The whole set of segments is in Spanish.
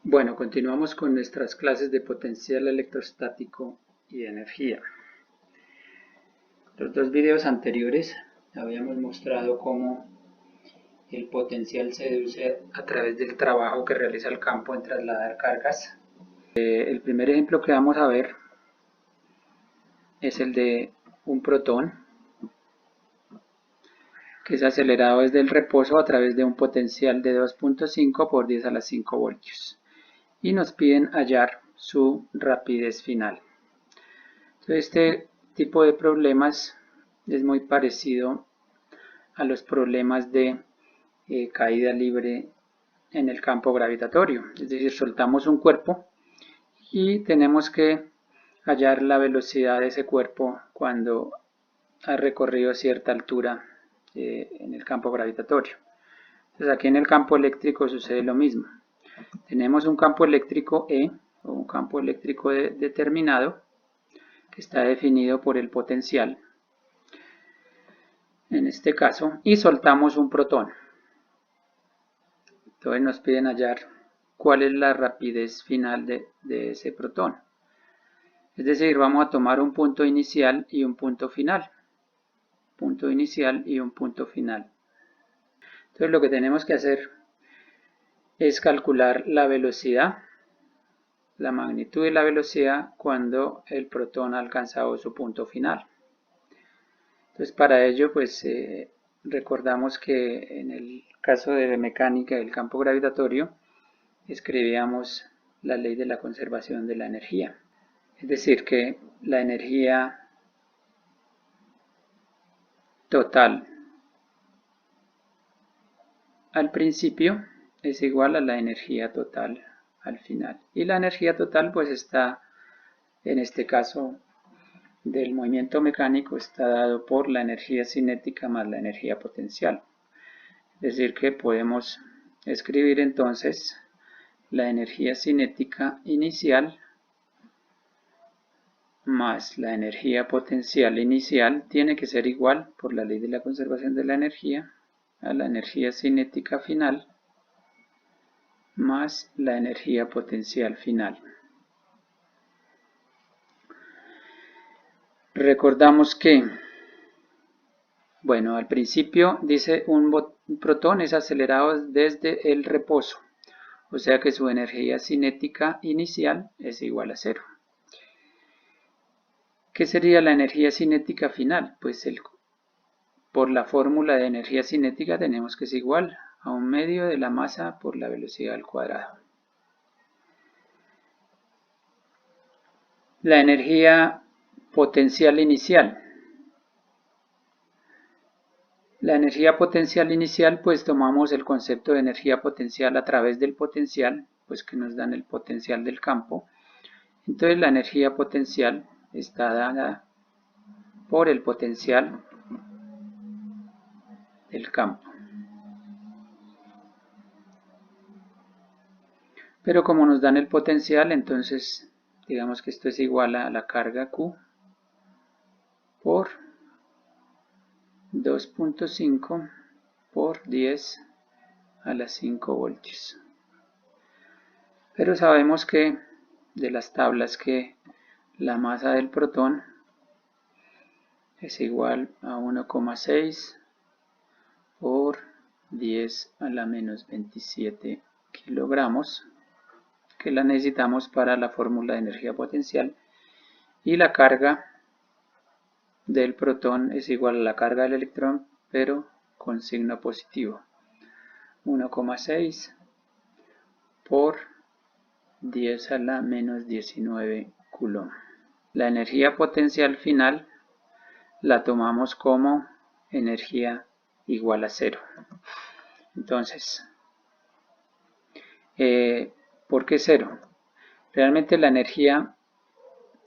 Bueno, continuamos con nuestras clases de potencial electrostático y energía. Los dos videos anteriores habíamos mostrado cómo el potencial se deduce a través del trabajo que realiza el campo en trasladar cargas. El primer ejemplo que vamos a ver es el de un protón que es acelerado desde el reposo a través de un potencial de 2.5 por 10 a la 5 voltios. Y nos piden hallar su rapidez final. Entonces, este tipo de problemas es muy parecido a los problemas de caída libre en el campo gravitatorio. Es decir, soltamos un cuerpo y tenemos que hallar la velocidad de ese cuerpo cuando ha recorrido cierta altura en el campo gravitatorio. Entonces, aquí en el campo eléctrico sucede lo mismo. Tenemos un campo eléctrico E, o un campo eléctrico determinado, que está definido por el potencial, en este caso, y soltamos un protón. Entonces nos piden hallar cuál es la rapidez final de ese protón. Es decir, vamos a tomar un punto inicial y un punto final. Punto inicial y un punto final. Entonces lo que tenemos que hacer es calcular la velocidad, la magnitud de la velocidad cuando el protón ha alcanzado su punto final. Entonces para ello pues recordamos que en el caso de mecánica del campo gravitatorio escribíamos la ley de la conservación de la energía. Es decir, que la energía total al principio es igual a la energía total al final. Y la energía total pues está, en este caso del movimiento mecánico, está dado por la energía cinética más la energía potencial. Es decir, que podemos escribir entonces la energía cinética inicial más la energía potencial inicial tiene que ser igual, por la ley de la conservación de la energía, a la energía cinética final más la energía potencial final. Recordamos que, bueno, al principio dice un protón es acelerado desde el reposo, o sea que su energía cinética inicial es igual a 0. ¿Qué sería la energía cinética final? Pues por la fórmula de energía cinética tenemos que es igual a 1/2 de la masa por la velocidad al cuadrado. La energía potencial inicial. La energía potencial inicial, pues tomamos el concepto de energía potencial a través del potencial, pues que nos dan el potencial del campo. Entonces la energía potencial está dada por el potencial del campo. Pero como nos dan el potencial, entonces digamos que esto es igual a la carga Q por 2.5 por 10 a la 5 voltios. Pero sabemos que de las tablas que la masa del protón es igual a 1,6 por 10 a la menos 27 kilogramos, que la necesitamos para la fórmula de energía potencial, y la carga del protón es igual a la carga del electrón, pero con signo positivo. 1,6 por 10 a la menos 19 coulomb. La energía potencial final la tomamos como energía igual a 0. Entonces, ¿por qué 0? Realmente la energía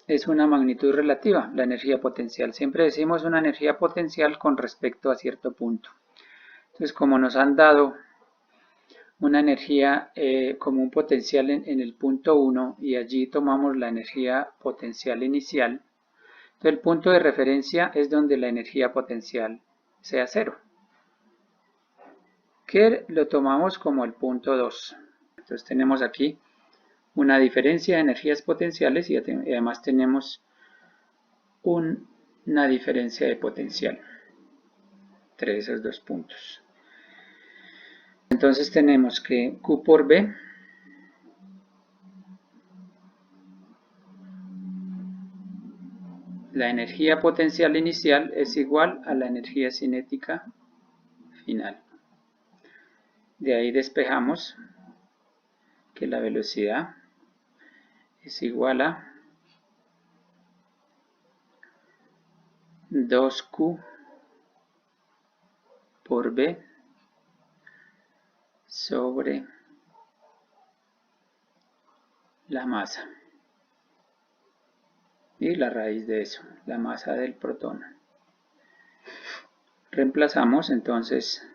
es una magnitud relativa, la energía potencial. Siempre decimos una energía potencial con respecto a cierto punto. Entonces, como nos han dado una energía como un potencial en el punto 1 y allí tomamos la energía potencial inicial, entonces el punto de referencia es donde la energía potencial sea 0, que lo tomamos como el punto 2. Entonces tenemos aquí una diferencia de energías potenciales y además tenemos una diferencia de potencial entre esos dos puntos. Entonces tenemos que Q por B la energía potencial inicial es igual a la energía cinética final. De ahí despejamos que la velocidad es igual a 2Q por B sobre la masa. Y la raíz de eso, la masa del protón. Reemplazamos, entonces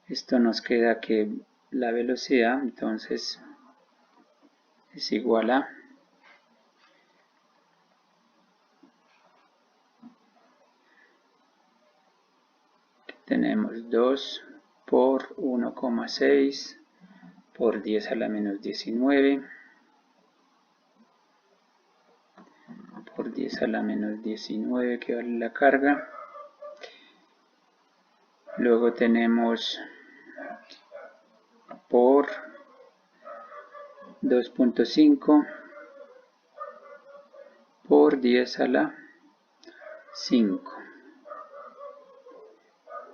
esto nos queda que la velocidad entonces es igual a tenemos 2 por 1,6 por 10 a la menos 19 por 10 a la menos 19 que vale la carga. Luego tenemos por 2.5 por 10 a la 5.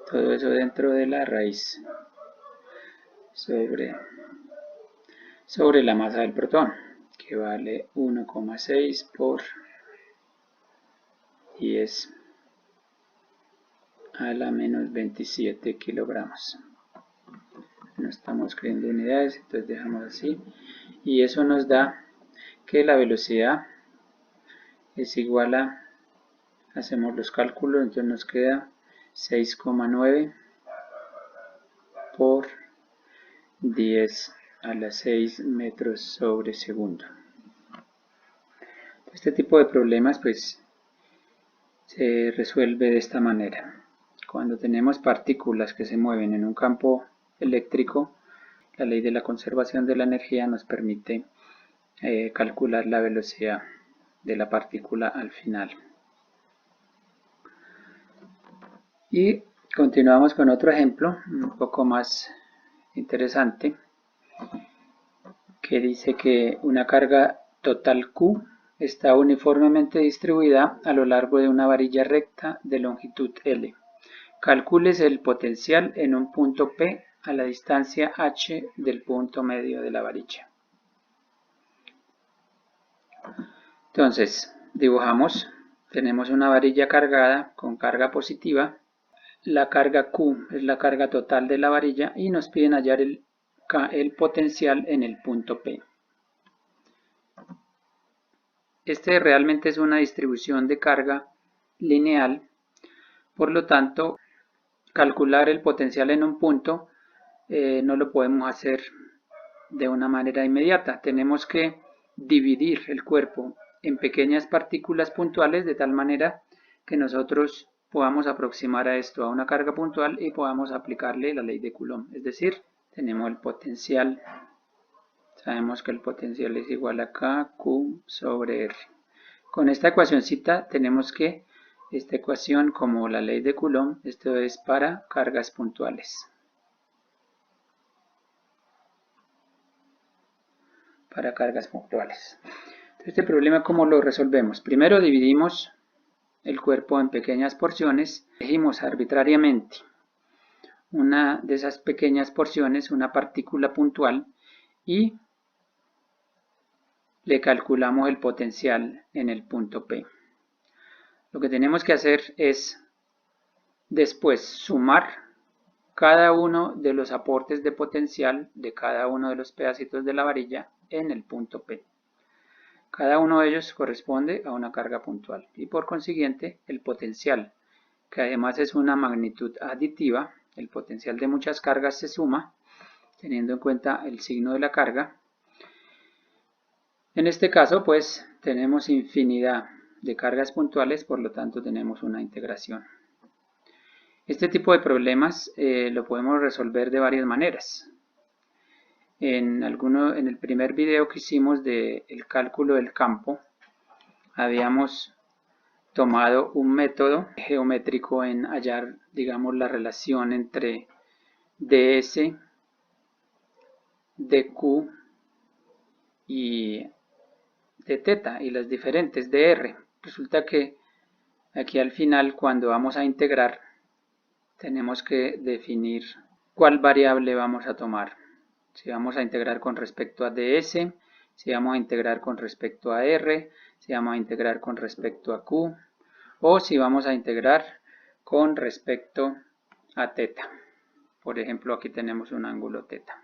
Todo eso dentro de la raíz sobre la masa del protón, que vale 1,6 por 10 a la menos 27 kilogramos. No estamos escribiendo unidades, entonces dejamos así. Y eso nos da que la velocidad es igual a, hacemos los cálculos, entonces nos queda 6,9 por 10 a la 6 metros sobre segundo. Este tipo de problemas pues se resuelve de esta manera. Cuando tenemos partículas que se mueven en un campo eléctrico, la ley de la conservación de la energía nos permite calcular la velocidad de la partícula al final. Y continuamos con otro ejemplo un poco más interesante, que dice que una carga total Q está uniformemente distribuida a lo largo de una varilla recta de longitud L. Calcúlese el potencial en un punto P a la distancia h del punto medio de la varilla. Entonces, dibujamos, tenemos una varilla cargada con carga positiva, la carga Q es la carga total de la varilla y nos piden hallar el potencial en el punto P. Este realmente es una distribución de carga lineal, por lo tanto, calcular el potencial en un punto no lo podemos hacer de una manera inmediata. Tenemos que dividir el cuerpo en pequeñas partículas puntuales de tal manera que nosotros podamos aproximar a esto a una carga puntual y podamos aplicarle la ley de Coulomb. Es decir, tenemos el potencial, sabemos que el potencial es igual a KQ sobre R. Con esta ecuacióncita tenemos que esta ecuación, como la ley de Coulomb, esto es para cargas puntuales. Para cargas puntuales. Este problema, ¿cómo lo resolvemos? Primero dividimos el cuerpo en pequeñas porciones, elegimos arbitrariamente una de esas pequeñas porciones, una partícula puntual, y le calculamos el potencial en el punto P. Lo que tenemos que hacer es después sumar cada uno de los aportes de potencial de cada uno de los pedacitos de la varilla en el punto P. Cada uno de ellos corresponde a una carga puntual y por consiguiente el potencial, que además es una magnitud aditiva, el potencial de muchas cargas se suma teniendo en cuenta el signo de la carga. En este caso pues tenemos infinidad de cargas puntuales, por lo tanto tenemos una integración. Este tipo de problemas lo podemos resolver de varias maneras. en el primer video que hicimos del cálculo del campo, habíamos tomado un método geométrico en hallar, digamos, la relación entre ds, dq y de teta y las diferentes dr. Resulta que aquí al final, cuando vamos a integrar, tenemos que definir cuál variable vamos a tomar. Si vamos a integrar con respecto a ds, si vamos a integrar con respecto a r, si vamos a integrar con respecto a q, o si vamos a integrar con respecto a teta. Por ejemplo, aquí tenemos un ángulo teta.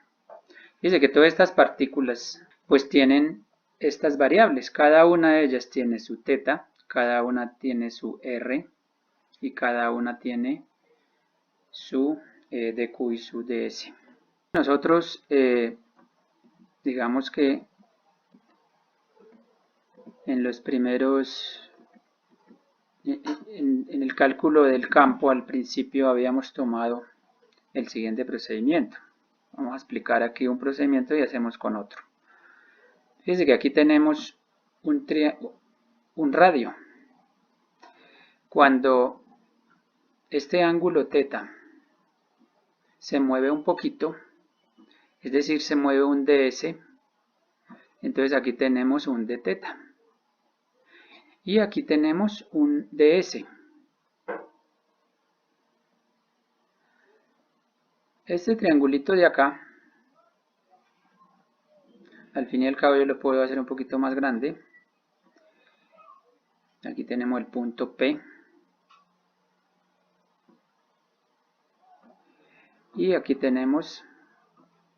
Dice que todas estas partículas pues tienen estas variables. Cada una de ellas tiene su teta, cada una tiene su r y cada una tiene su dq y su ds. Nosotros digamos que en los primeros en el cálculo del campo al principio habíamos tomado el siguiente procedimiento. Vamos a explicar aquí un procedimiento y hacemos con otro. Fíjense que aquí tenemos un radio. Cuando este ángulo teta se mueve un poquito, es decir, se mueve un ds, entonces aquí tenemos un d teta. Y aquí tenemos un ds. Este triangulito de acá, al fin y al cabo yo lo puedo hacer un poquito más grande. Aquí tenemos el punto P. Y aquí tenemos,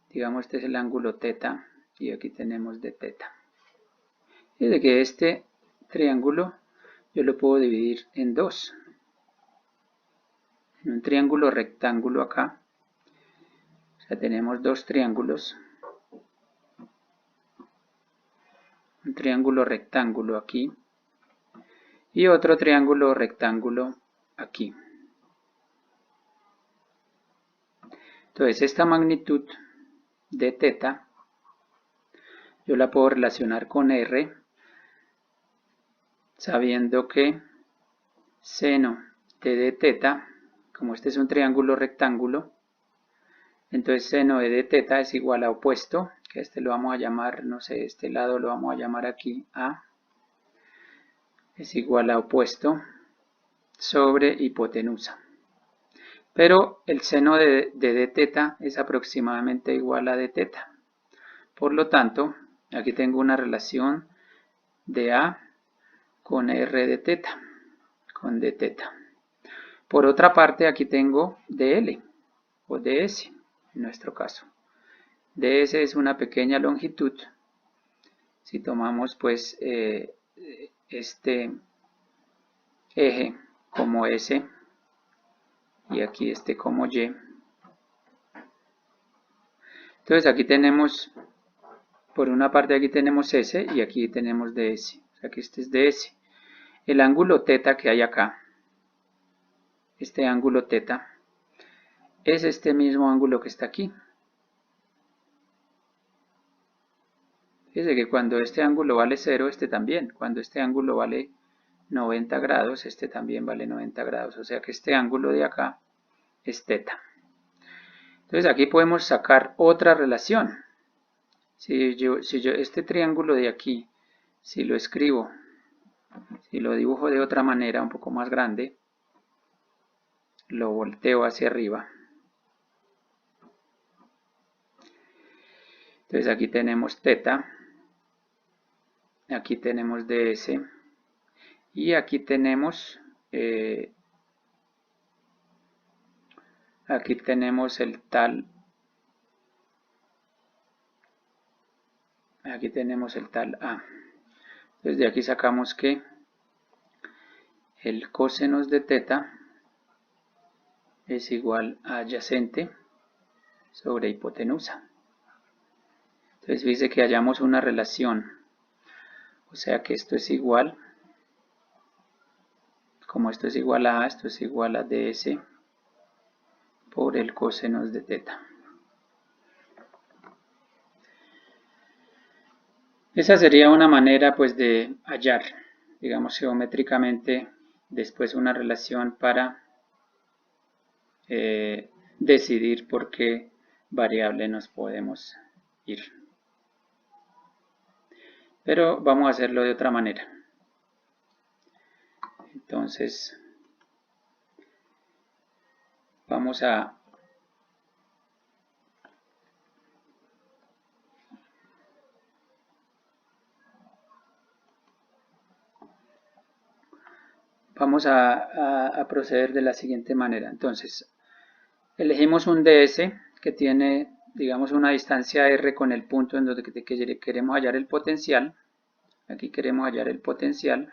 digamos, este es el ángulo teta. Y aquí tenemos d teta. Y de que este triángulo yo lo puedo dividir en dos. En un triángulo rectángulo acá. O sea, tenemos dos triángulos. Un triángulo rectángulo aquí. Y otro triángulo rectángulo aquí. Entonces esta magnitud de teta yo la puedo relacionar con r, sabiendo que seno de d teta, como este es un triángulo rectángulo, entonces seno de d teta es igual a opuesto, que este lo vamos a llamar, no sé, este lado lo vamos a llamar aquí A, es igual a opuesto sobre hipotenusa. Pero el seno de d teta es aproximadamente igual a d teta. Por lo tanto, aquí tengo una relación de A con r de teta, con d teta. Por otra parte, aquí tengo dl o ds, en nuestro caso. ds es una pequeña longitud. Si tomamos pues este eje como S y aquí este como Y. Entonces aquí tenemos, por una parte aquí tenemos S y aquí tenemos ds. O sea que este es ds. El ángulo teta que hay acá, este ángulo teta, es este mismo ángulo que está aquí. Fíjense que cuando este ángulo vale 0, este también. Cuando este ángulo vale 90 grados, este también vale 90 grados. O sea que este ángulo de acá es teta. Entonces aquí podemos sacar otra relación. Si yo este triángulo de aquí, si lo escribo, si lo dibujo de otra manera, un poco más grande, lo volteo hacia arriba. Entonces aquí tenemos teta, aquí tenemos ds y aquí tenemos el tal, aquí tenemos el tal A. Entonces de aquí sacamos que el cosenos de teta es igual a adyacente sobre hipotenusa. Entonces dice que hallamos una relación, o sea que esto es igual, como esto es igual a A, esto es igual a ds por el cosenos de teta. Esa sería una manera pues de hallar, digamos geométricamente, después una relación para decidir por qué variable nos podemos ir. Pero vamos a hacerlo de otra manera. Entonces, vamos a proceder de la siguiente manera. Entonces, elegimos un ds que tiene, digamos, una distancia r con el punto en donde queremos hallar el potencial. Aquí queremos hallar el potencial.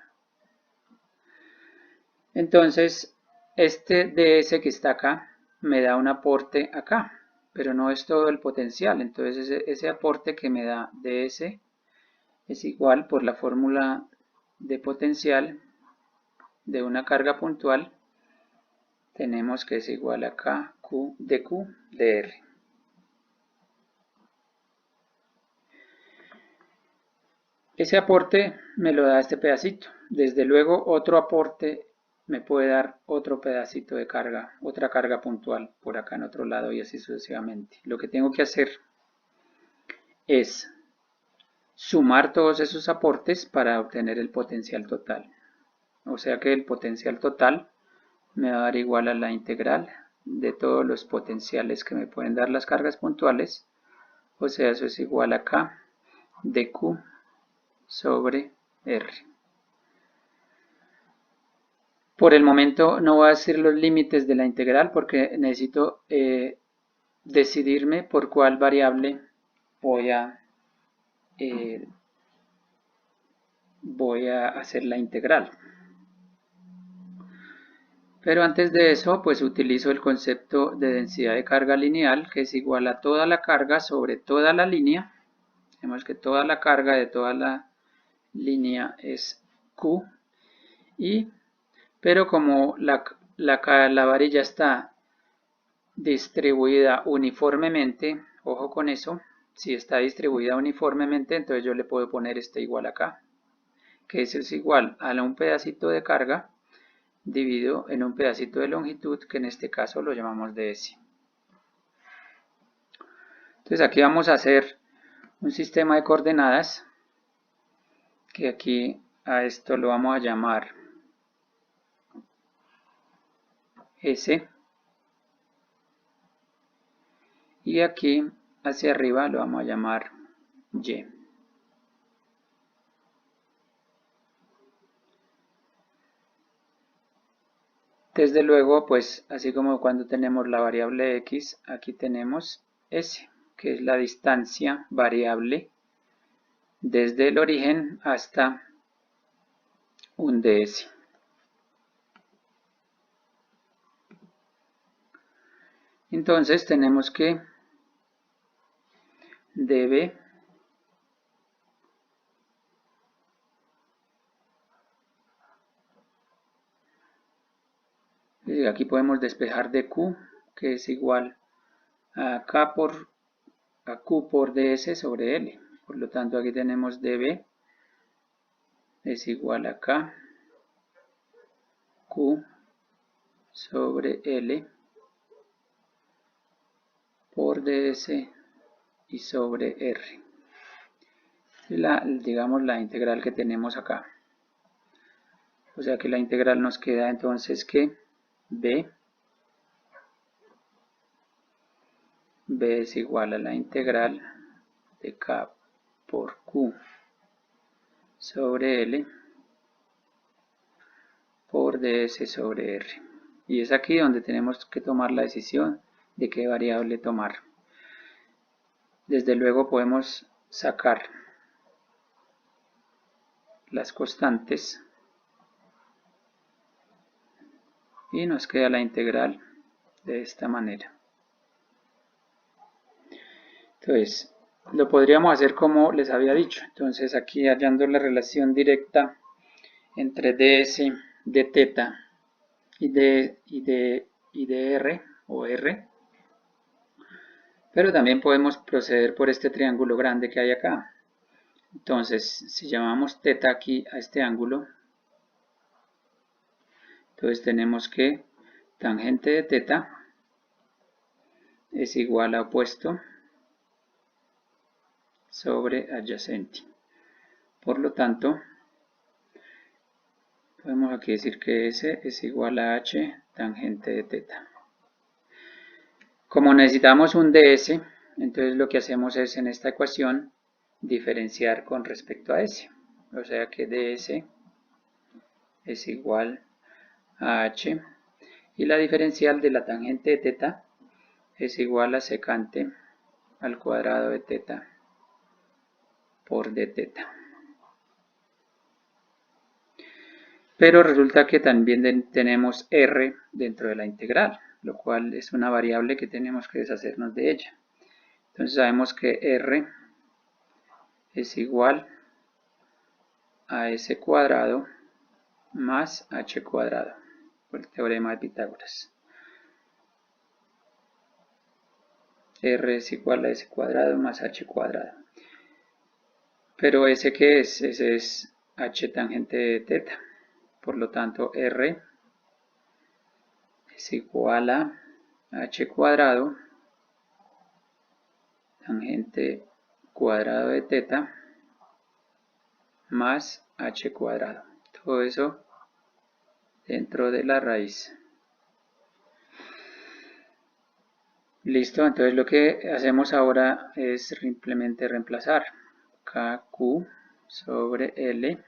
Entonces, este ds que está acá me da un aporte acá, pero no es todo el potencial. Entonces, ese aporte que me da ds es igual por la fórmula de potencial de una carga puntual, tenemos que es igual a Q de R. Ese aporte me lo da este pedacito. Desde luego otro aporte me puede dar otro pedacito de carga, otra carga puntual por acá en otro lado y así sucesivamente. Lo que tengo que hacer es sumar todos esos aportes para obtener el potencial total. O sea que el potencial total me va a dar igual a la integral de todos los potenciales que me pueden dar las cargas puntuales. O sea, eso es igual a K de Q sobre R. Por el momento no voy a decir los límites de la integral porque necesito decidirme por cuál variable voy a hacer la integral. Pero antes de eso, pues utilizo el concepto de densidad de carga lineal, que es igual a toda la carga sobre toda la línea. Vemos que toda la carga de toda la línea es Q, pero como la varilla está distribuida uniformemente, ojo con eso, si está distribuida uniformemente, entonces yo le puedo poner este igual acá, que eso es igual a un pedacito de carga dividido en un pedacito de longitud, que en este caso lo llamamos ds. Entonces aquí vamos a hacer un sistema de coordenadas, que aquí a esto lo vamos a llamar S, y aquí hacia arriba lo vamos a llamar Y. Desde luego, pues así como cuando tenemos la variable x, aquí tenemos S, que es la distancia variable desde el origen hasta un ds. Entonces tenemos que db aquí podemos despejar de q, que es igual a q por ds sobre l. Por lo tanto aquí tenemos db es igual a k q sobre l por ds y sobre r. Digamos la integral que tenemos acá. O sea que la integral nos queda entonces que b es igual a la integral de k por q sobre l por ds sobre r. Y es aquí donde tenemos que tomar la decisión de qué variable tomar. Desde luego podemos sacar las constantes y nos queda la integral de esta manera. Entonces, lo podríamos hacer como les había dicho. Entonces aquí hallando la relación directa entre ds de teta y de r o r, pero también podemos proceder por este triángulo grande que hay acá. Entonces, si llamamos teta aquí a este ángulo, entonces tenemos que tangente de teta es igual a opuesto sobre adyacente. Por lo tanto, podemos aquí decir que S es igual a H tangente de teta. Como necesitamos un ds, entonces lo que hacemos es en esta ecuación diferenciar con respecto a S. O sea que ds es igual a H y la diferencial de la tangente de teta es igual a secante al cuadrado de teta por d teta. Pero resulta que también tenemos r dentro de la integral, lo cual es una variable que tenemos que deshacernos de ella. Entonces sabemos que r es igual a s cuadrado más h cuadrado, por el teorema de Pitágoras. R es igual a s cuadrado más h cuadrado. Pero ese que es, ese es h tangente de teta. Por lo tanto, R es igual a h cuadrado tangente cuadrado de teta más h cuadrado. Todo eso dentro de la raíz. Listo, entonces lo que hacemos ahora es simplemente reemplazar KQ sobre L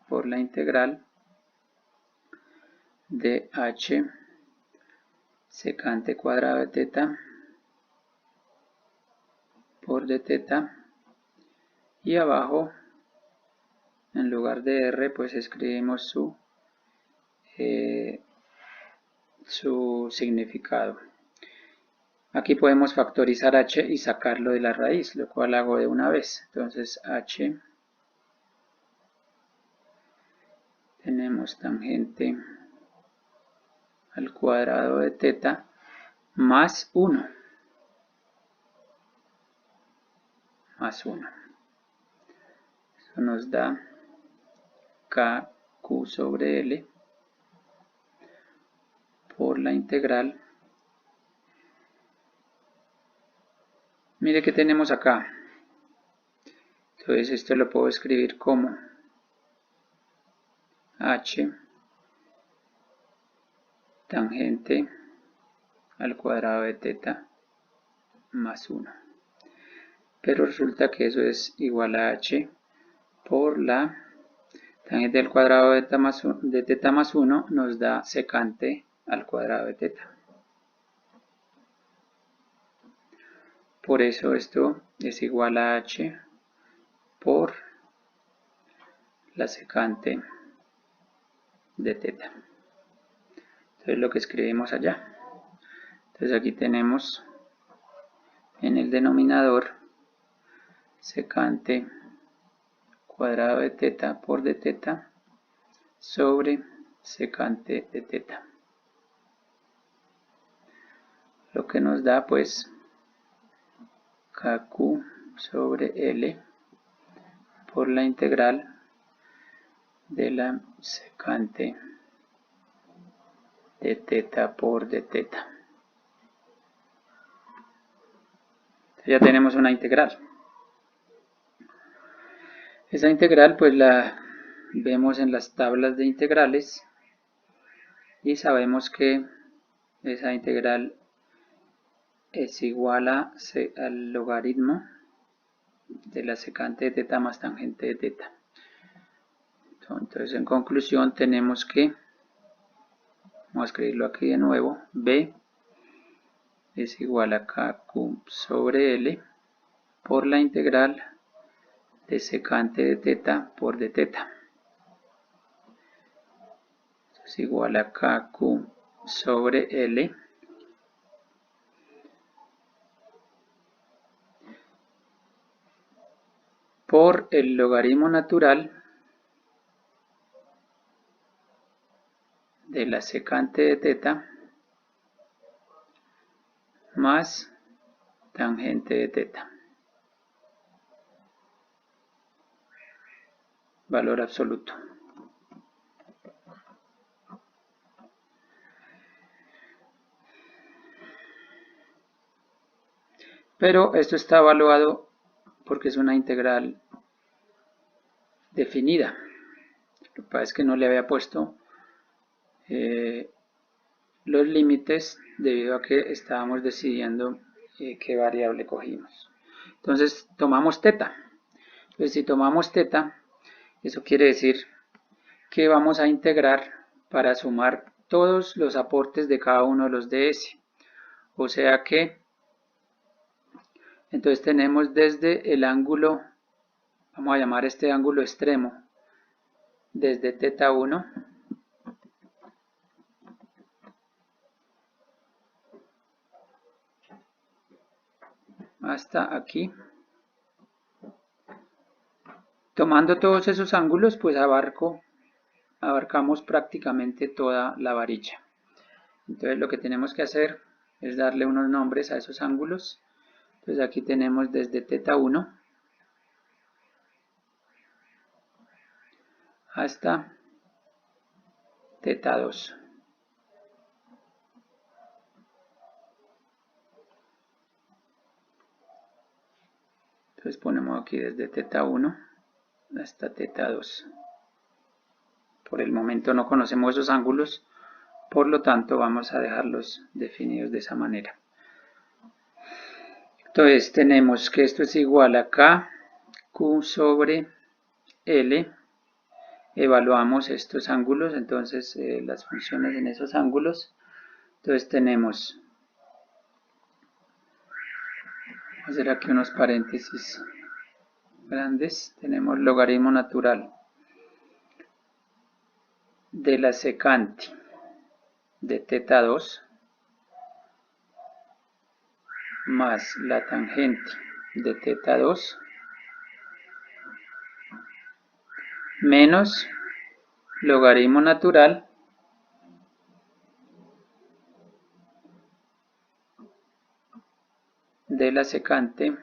por la integral de h secante cuadrado de teta por d teta, y abajo en lugar de r pues escribimos su significado. Aquí podemos factorizar h y sacarlo de la raíz, lo cual hago de una vez. Entonces h, tenemos tangente al cuadrado de teta más 1. Más 1. Eso nos da KQ sobre L por la integral. Mire que tenemos acá. Entonces esto lo puedo escribir como h tangente al cuadrado de teta más 1. Pero resulta que eso es igual a h por la tangente al cuadrado de teta más 1 nos da secante al cuadrado de teta. Por eso esto es igual a h por la secante de teta. Entonces lo que escribimos allá. Entonces aquí tenemos en el denominador secante cuadrado de teta por d teta sobre secante de teta. Lo que nos da pues KQ sobre L por la integral de la secante de teta por d teta. Ya tenemos una integral. Esa integral pues la vemos en las tablas de integrales y sabemos que esa integral es igual al logaritmo de la secante de teta más tangente de teta. Entonces en conclusión tenemos que, vamos a escribirlo aquí de nuevo, B es igual a KQ sobre L por la integral de secante de teta por d teta. Es igual a KQ sobre L por el logaritmo natural de la secante de teta más tangente de teta. valor absoluto. Pero esto está evaluado porque es una integral definida. Lo que pasa es que no le había puesto los límites debido a que estábamos decidiendo qué variable cogimos. Entonces tomamos teta. Entonces si tomamos teta, eso quiere decir que vamos a integrar para sumar todos los aportes de cada uno de los ds. O sea que entonces tenemos desde el ángulo, vamos a llamar este ángulo extremo, desde teta 1 hasta aquí. Tomando todos esos ángulos, pues abarcamos prácticamente toda la varilla. Entonces lo que tenemos que hacer es darle unos nombres a esos ángulos. Entonces aquí tenemos desde teta 1 hasta teta 2. Entonces ponemos aquí desde teta 1 hasta teta 2. Por el momento no conocemos esos ángulos, por lo tanto vamos a dejarlos definidos de esa manera. Entonces tenemos que esto es igual a K, Q sobre L. Evaluamos estos ángulos, entonces las funciones en esos ángulos. Entonces tenemos, voy a hacer aquí unos paréntesis grandes, tenemos logaritmo natural de la secante de teta 2 más la tangente de teta 2 menos logaritmo natural de la secante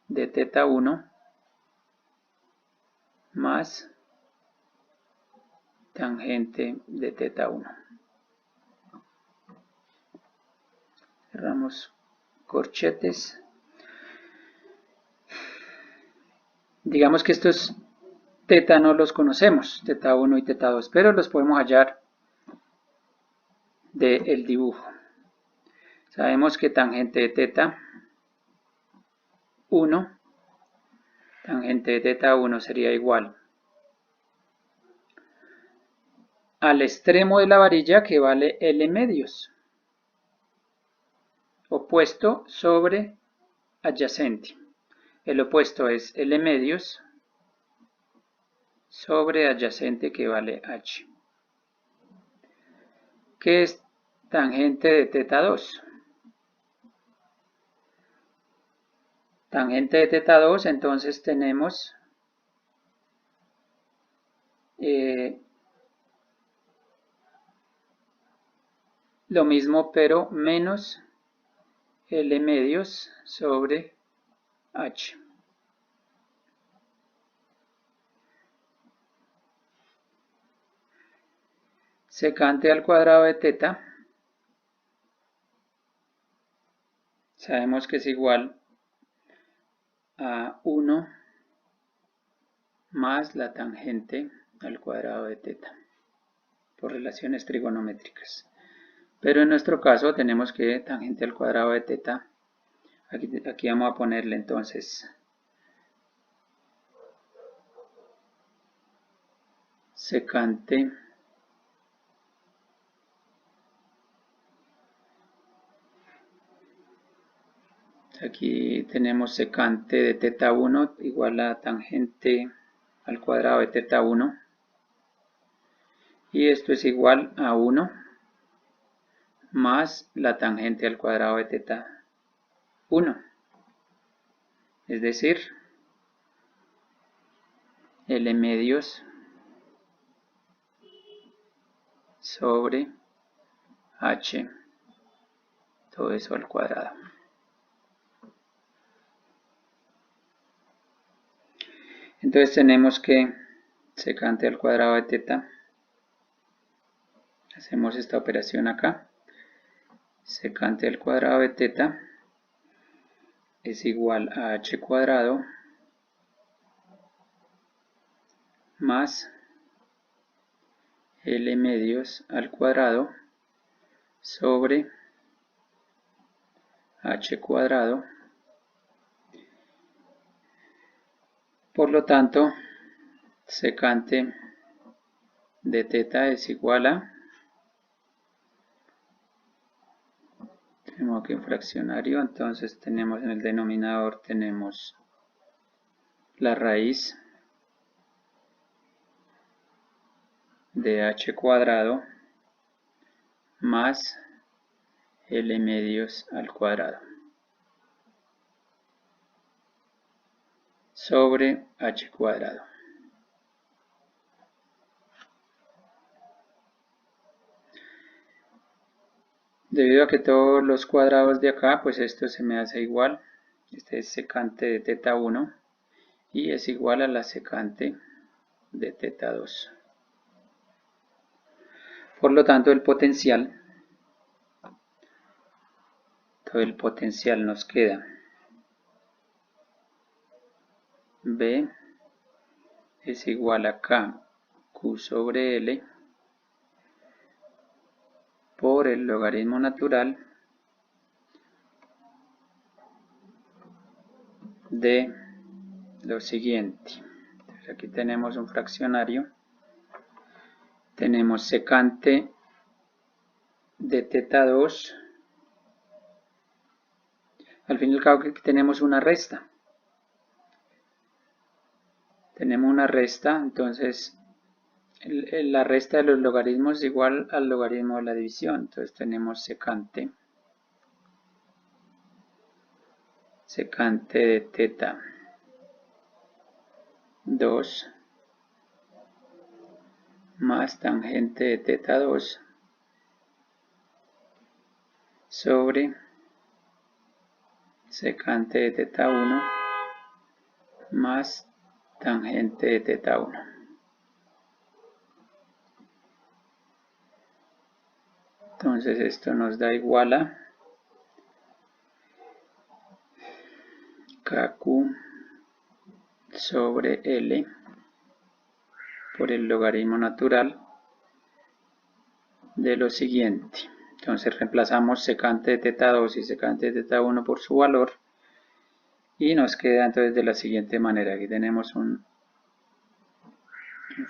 de teta 1 más tangente de teta 1. Cerramos corchetes. Digamos que estos teta no los conocemos, teta 1 y teta 2, pero los podemos hallar del dibujo. Sabemos que tangente de teta 1, tangente de teta 1 sería igual al extremo de la varilla, que vale L medios, opuesto sobre adyacente. El opuesto es L medios sobre adyacente, que vale H. ¿Qué es tangente de teta 2? Tangente de teta 2, entonces tenemos lo mismo, pero menos L medios sobre H. Secante al cuadrado de teta, sabemos que es igual a 1 más la tangente al cuadrado de teta, por relaciones trigonométricas. Pero en nuestro caso tenemos que tangente al cuadrado de teta, aquí vamos a ponerle entonces secante aquí tenemos secante de teta 1 igual a tangente al cuadrado de teta 1 y esto es igual a 1 más la tangente al cuadrado de teta 1, es decir, L medios sobre H, todo eso al cuadrado. Entonces tenemos que secante al cuadrado de teta. Hacemos esta operación acá. Secante al cuadrado de teta es igual a h cuadrado más L medios al cuadrado sobre h cuadrado. Por lo tanto, secante de teta es igual a, tenemos aquí un fraccionario, entonces tenemos en el denominador tenemos la raíz de h cuadrado más L medios al cuadrado sobre h cuadrado. Debido a que todos los cuadrados de acá, pues esto se me hace igual. Este es secante de teta 1 y es igual a la secante de teta 2. Por lo tanto, el potencial nos queda B es igual a K Q sobre L por el logaritmo natural de lo siguiente. Entonces aquí tenemos un fraccionario, tenemos secante de teta 2, al fin y al cabo que tenemos una resta. Tenemos una resta, entonces la resta de los logaritmos es igual al logaritmo de la división. Entonces tenemos secante de teta 2 más tangente de teta 2 sobre secante de teta 1 más tangente de teta 1. Entonces esto nos da igual a KQ sobre L por el logaritmo natural de lo siguiente. Entonces reemplazamos secante de teta 2 y secante de teta 1 por su valor y nos queda entonces de la siguiente manera. Aquí tenemos un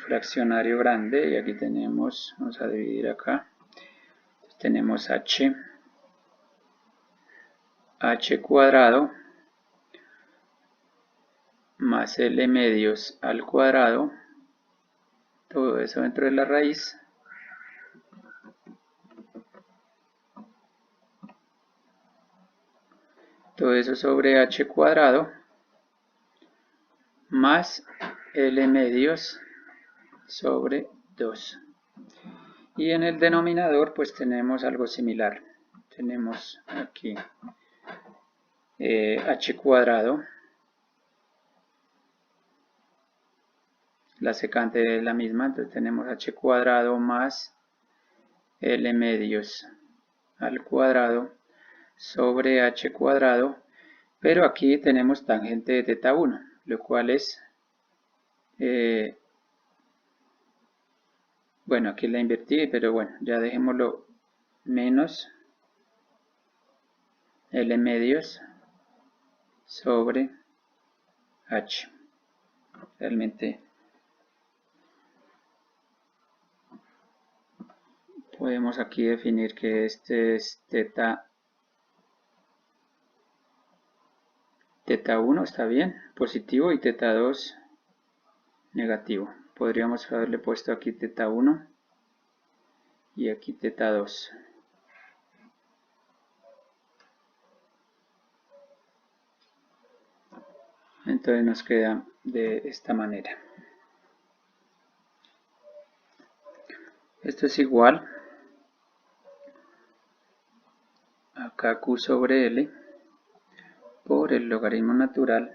fraccionario grande y aquí tenemos, vamos a dividir acá, entonces tenemos h cuadrado más L medios al cuadrado, todo eso dentro de la raíz, todo eso sobre h cuadrado más L medios sobre 2. Y en el denominador pues tenemos algo similar. Tenemos aquí h cuadrado, la secante es la misma, entonces tenemos h cuadrado más L medios al cuadrado sobre h cuadrado, pero aquí tenemos tangente de teta 1, lo cual es, bueno, aquí la invertí, pero bueno, ya dejémoslo menos L medios sobre h. Realmente podemos aquí definir que este es teta 1 está bien, positivo, y teta 2 negativo. Podríamos haberle puesto aquí teta 1 y aquí teta 2. Entonces nos queda de esta manera. Esto es igual a KQ sobre L por el logaritmo natural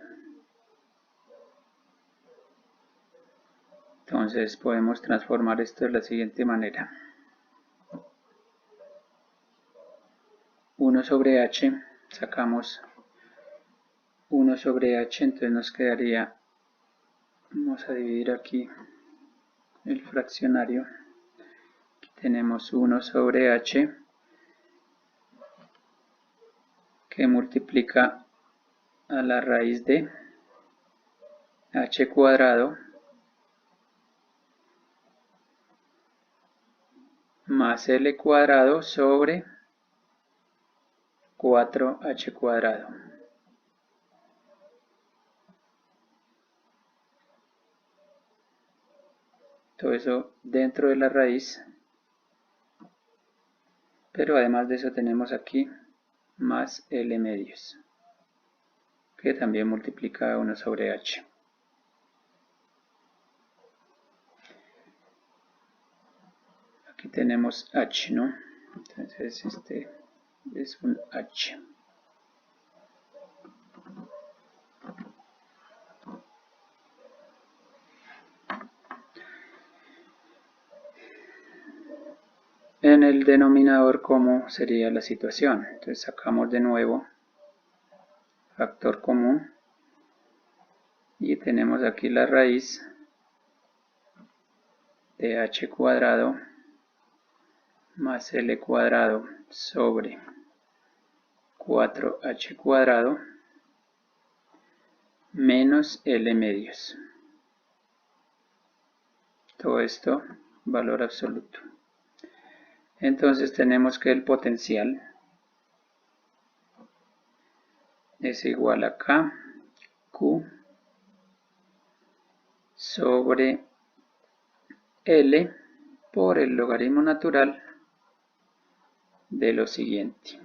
Entonces podemos transformar esto de la siguiente manera. 1 sobre h, sacamos 1 sobre h, entonces nos quedaría, vamos a dividir aquí el fraccionario. Aquí tenemos 1 sobre h que multiplica a la raíz de h cuadrado más l cuadrado sobre 4h cuadrado. Todo eso dentro de la raíz, pero además de eso tenemos aquí más l medios, que también multiplica a 1 sobre h. Aquí tenemos h, ¿no? Entonces este es un h. En el denominador, ¿cómo sería la situación? Entonces sacamos de nuevo factor común y tenemos aquí la raíz de h cuadrado más l cuadrado sobre 4h cuadrado menos l medios. Todo esto valor absoluto. Entonces tenemos que el potencial es igual a K Q sobre L por el logaritmo natural de lo siguiente.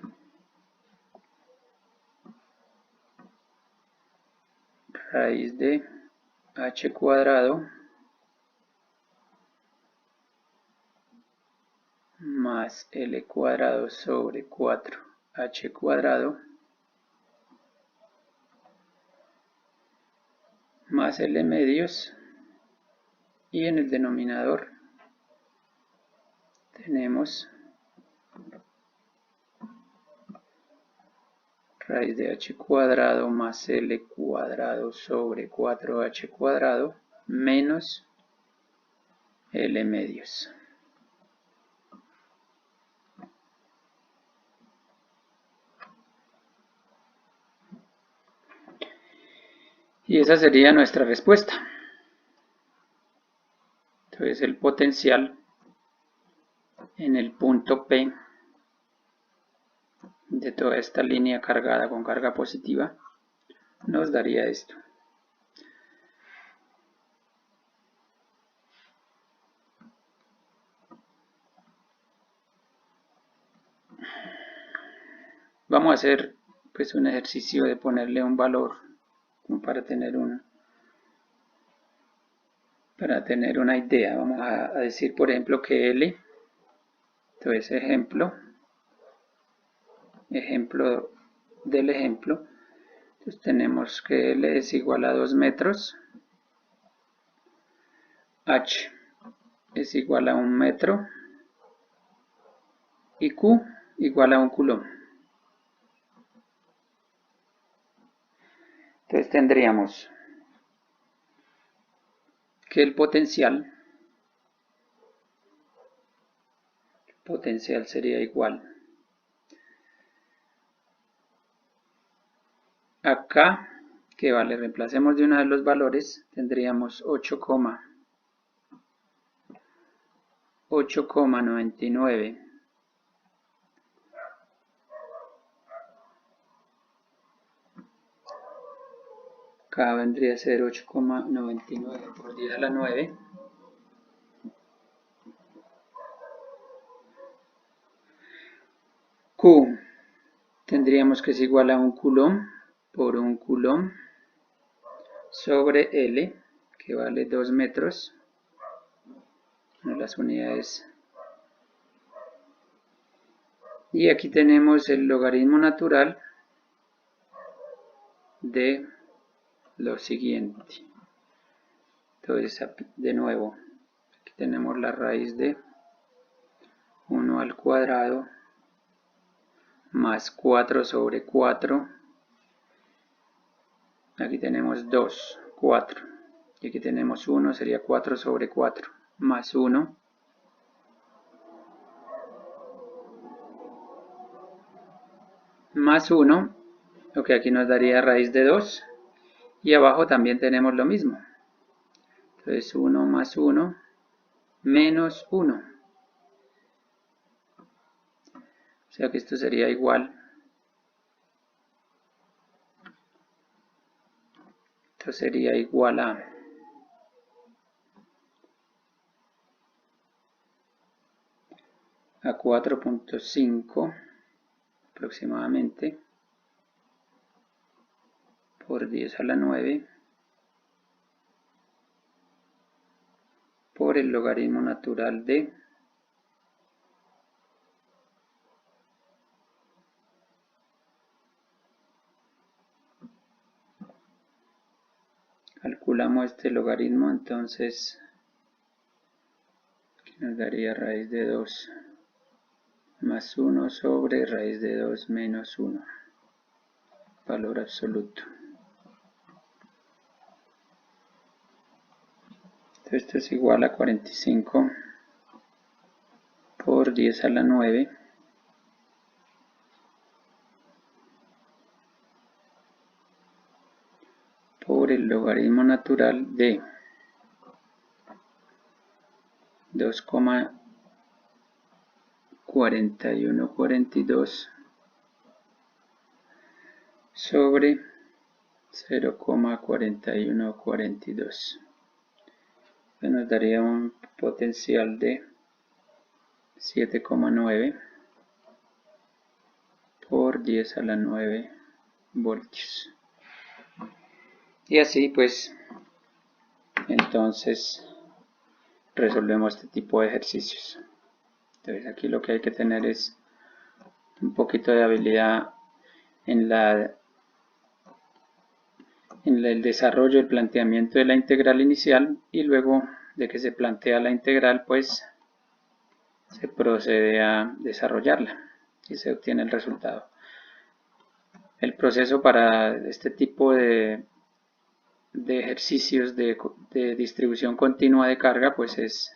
Raíz de h cuadrado más l cuadrado sobre 4h cuadrado más l medios, y en el denominador tenemos raíz de h cuadrado más l cuadrado sobre 4h cuadrado menos l medios. Y esa sería nuestra respuesta. Entonces el potencial en el punto P de toda esta línea cargada con carga positiva nos daría esto. Vamos a hacer pues un ejercicio de ponerle un valor para tener una idea. Vamos a decir por ejemplo que L, entonces ejemplo del ejemplo, entonces tenemos que L es igual a 2 metros, H es igual a 1 metro y Q igual a 1 coulomb. Entonces tendríamos que el potencial sería igual acá, que vale, reemplacemos de una de los valores, tendríamos 8,99 acá vendría a ser 8,99 por 10 a la 9 Q tendríamos que es igual a 1 coulomb por 1 coulomb sobre L, que vale 2 metros, las unidades. Y aquí tenemos el logaritmo natural de lo siguiente. Entonces, de nuevo, aquí tenemos la raíz de 1 al cuadrado más 4 sobre 4. Aquí tenemos 2, 4. Y aquí tenemos 1, sería 4 sobre 4, más 1. Más 1, lo que aquí nos daría raíz de 2. Y abajo también tenemos lo mismo. Entonces 1 más 1, menos 1. O sea que esto sería igual. Esto sería igual a 4.5 aproximadamente por 10 a la 9 por el logaritmo natural de calculamos este logaritmo, entonces aquí nos daría raíz de 2 más 1 sobre raíz de 2 menos 1, valor absoluto. Entonces esto es igual a 45 por 10 a la 9 por el logaritmo natural de 2,4142 sobre 0,4142. Nos daría un potencial de 7,9 por 10 a la 9 voltios. Y así pues, entonces resolvemos este tipo de ejercicios. Entonces aquí lo que hay que tener es un poquito de habilidad en el desarrollo, el planteamiento de la integral inicial, y luego de que se plantea la integral pues se procede a desarrollarla y se obtiene el resultado. El proceso para este tipo de ejercicios de distribución continua de carga pues es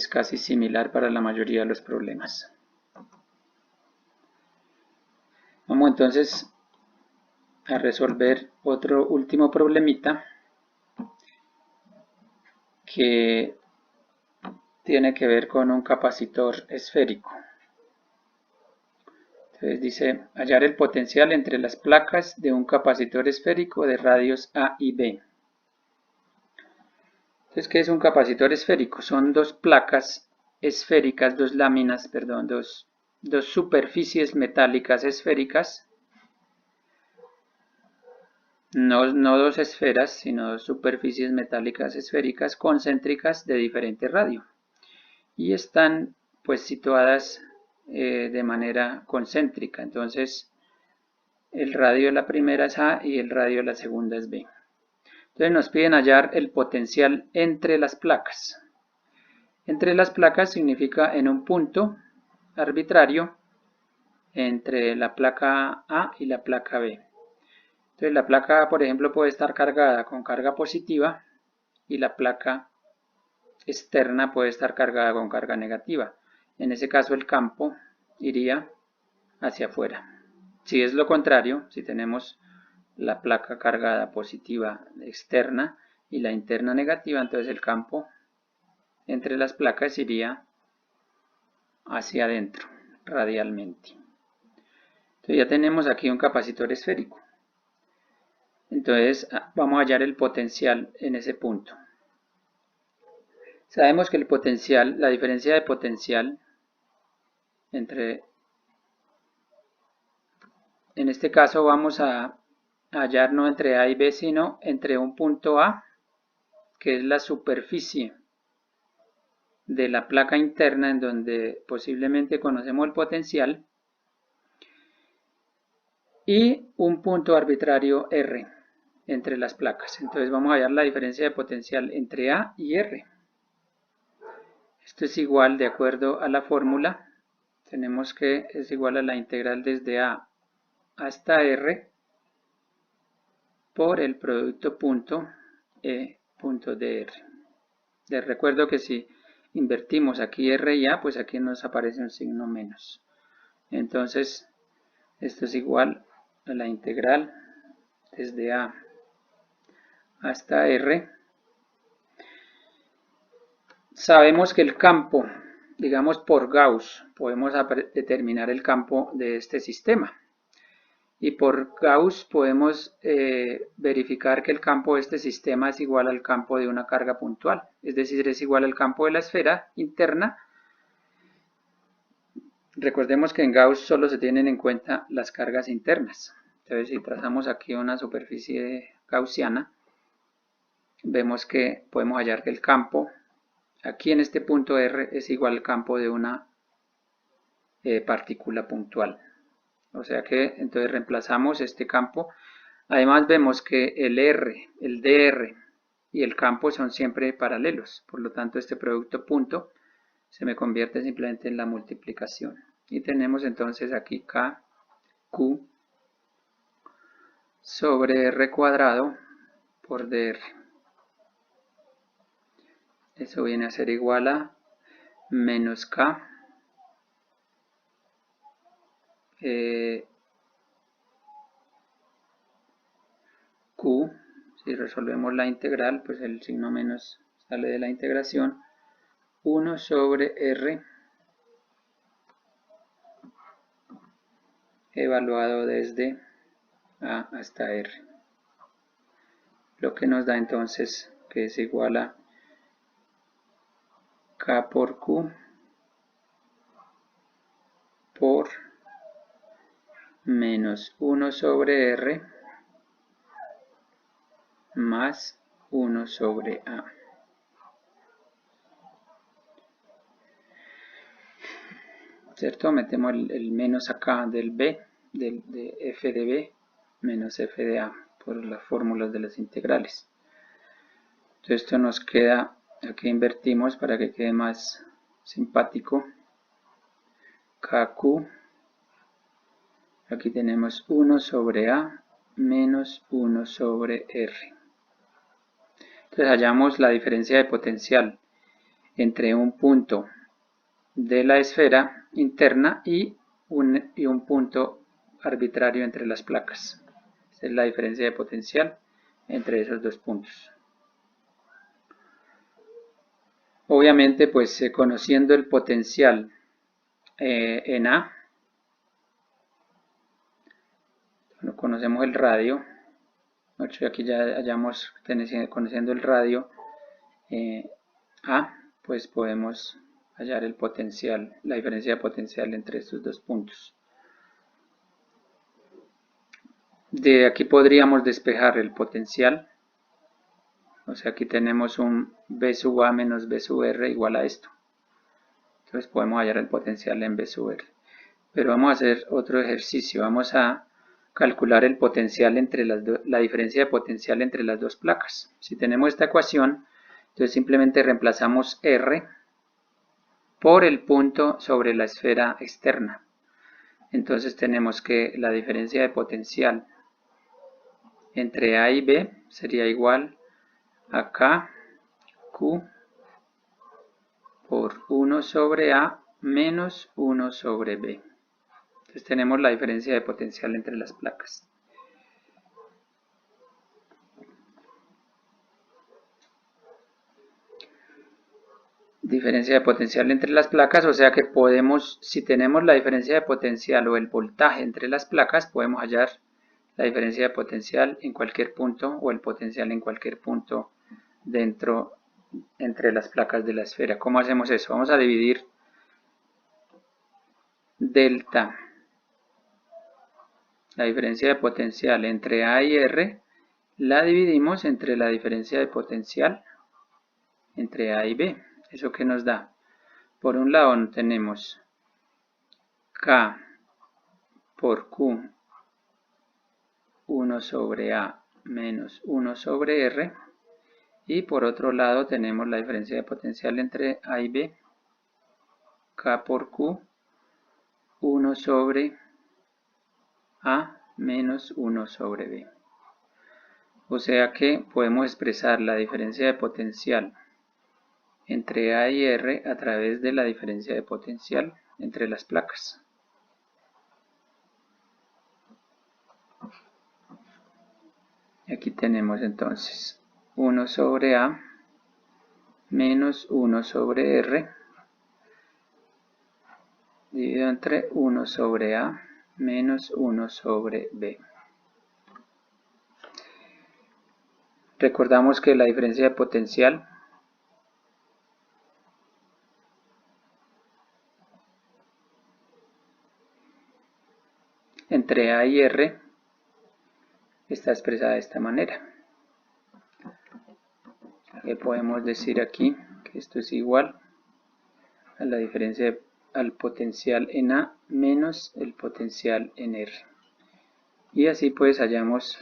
casi similar para la mayoría de los problemas. Vamos entonces a resolver otro último problemita que tiene que ver con un capacitor esférico. Entonces dice, hallar el potencial entre las placas de un capacitor esférico de radios A y B. Entonces, ¿qué es un capacitor esférico? Son dos placas esféricas, dos láminas, perdón, dos superficies metálicas esféricas. No dos esferas, sino dos superficies metálicas esféricas concéntricas de diferente radio. Y están pues situadas de manera concéntrica. Entonces el radio de la primera es A y el radio de la segunda es B. Entonces nos piden hallar el potencial entre las placas. Entre las placas significa en un punto arbitrario entre la placa A y la placa B. Entonces la placa A, por ejemplo, puede estar cargada con carga positiva y la placa externa puede estar cargada con carga negativa. En ese caso el campo iría hacia afuera. Si es lo contrario, si tenemos la placa cargada positiva externa y la interna negativa, entonces el campo entre las placas iría hacia adentro, radialmente. Entonces ya tenemos aquí un capacitor esférico. Entonces vamos a hallar el potencial en ese punto. Sabemos que el potencial, la diferencia de potencial entre, en este caso vamos a hallar no entre A y B, sino entre un punto A, que es la superficie de la placa interna en donde posiblemente conocemos el potencial, y un punto arbitrario R. entre las placas. Entonces vamos a hallar la diferencia de potencial entre A y R. Esto es igual, de acuerdo a la fórmula, tenemos que es igual a la integral desde A hasta R por el producto punto E punto dr. Les recuerdo que si invertimos aquí R y A, pues aquí nos aparece un signo menos. Entonces, esto es igual a la integral desde A hasta R. Sabemos que el campo, digamos por Gauss, podemos determinar el campo de este sistema. Y por Gauss podemos verificar que el campo de este sistema es igual al campo de una carga puntual. Es decir, es igual al campo de la esfera interna. Recordemos que en Gauss solo se tienen en cuenta las cargas internas. Entonces, si trazamos aquí una superficie gaussiana, vemos que podemos hallar que el campo aquí en este punto R es igual al campo de una partícula puntual. O sea que entonces reemplazamos este campo. Además vemos que el R, el dr y el campo son siempre paralelos. Por lo tanto este producto punto se me convierte simplemente en la multiplicación. Y tenemos entonces aquí KQ sobre R cuadrado por dr. Eso viene a ser igual a menos K Q, si resolvemos la integral, pues el signo menos sale de la integración, 1 sobre R evaluado desde A hasta R. Lo que nos da entonces que es igual a K por Q por menos 1 sobre R más 1 sobre A. ¿Cierto? Metemos el menos acá del B, de f de B menos f de A por las fórmulas de las integrales. Entonces esto nos queda, aquí invertimos para que quede más simpático, KQ, aquí tenemos 1 sobre A menos 1 sobre R. Entonces hallamos la diferencia de potencial entre un punto de la esfera interna y un punto arbitrario entre las placas. Esa es la diferencia de potencial entre esos dos puntos. Obviamente, pues conociendo el potencial en A, conocemos el radio, aquí ya hallamos conociendo el radio A, pues podemos hallar el potencial, la diferencia de potencial entre estos dos puntos. De aquí podríamos despejar el potencial, o sea aquí tenemos un B sub A menos B sub R igual a esto. Entonces podemos hallar el potencial en B sub R. Pero vamos a hacer otro ejercicio, vamos a calcular el potencial entre la diferencia de potencial entre las dos placas. Si tenemos esta ecuación, entonces simplemente reemplazamos R por el punto sobre la esfera externa. Entonces tenemos que la diferencia de potencial entre A y B sería igual a KQ por 1 sobre A menos 1 sobre B. Entonces tenemos la diferencia de potencial entre las placas. Diferencia de potencial entre las placas, o sea que podemos, si tenemos la diferencia de potencial o el voltaje entre las placas, podemos hallar la diferencia de potencial en cualquier punto o el potencial en cualquier punto entre las placas de la esfera. ¿Cómo hacemos eso? Vamos a dividir delta, la diferencia de potencial entre A y R, la dividimos entre la diferencia de potencial entre A y B. ¿Eso qué nos da? Por un lado tenemos K por Q 1 sobre A menos 1 sobre R. Y por otro lado tenemos la diferencia de potencial entre A y B, K por Q, 1 sobre A menos 1 sobre B. O sea que podemos expresar la diferencia de potencial entre A y R a través de la diferencia de potencial entre las placas. Aquí tenemos entonces 1 sobre A menos 1 sobre R dividido entre 1 sobre A menos 1 sobre B. Recordamos que la diferencia de potencial entre A y R está expresada de esta manera. ¿Qué podemos decir aquí? Que esto es igual a la diferencia al potencial en A menos el potencial en R. Y así pues hallamos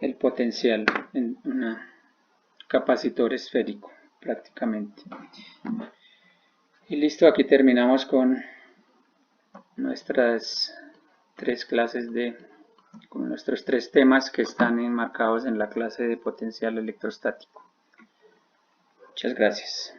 el potencial en un capacitor esférico prácticamente. Y listo, aquí terminamos con nuestras 3 clases con nuestros 3 temas que están enmarcados en la clase de potencial electrostático. Muchas gracias.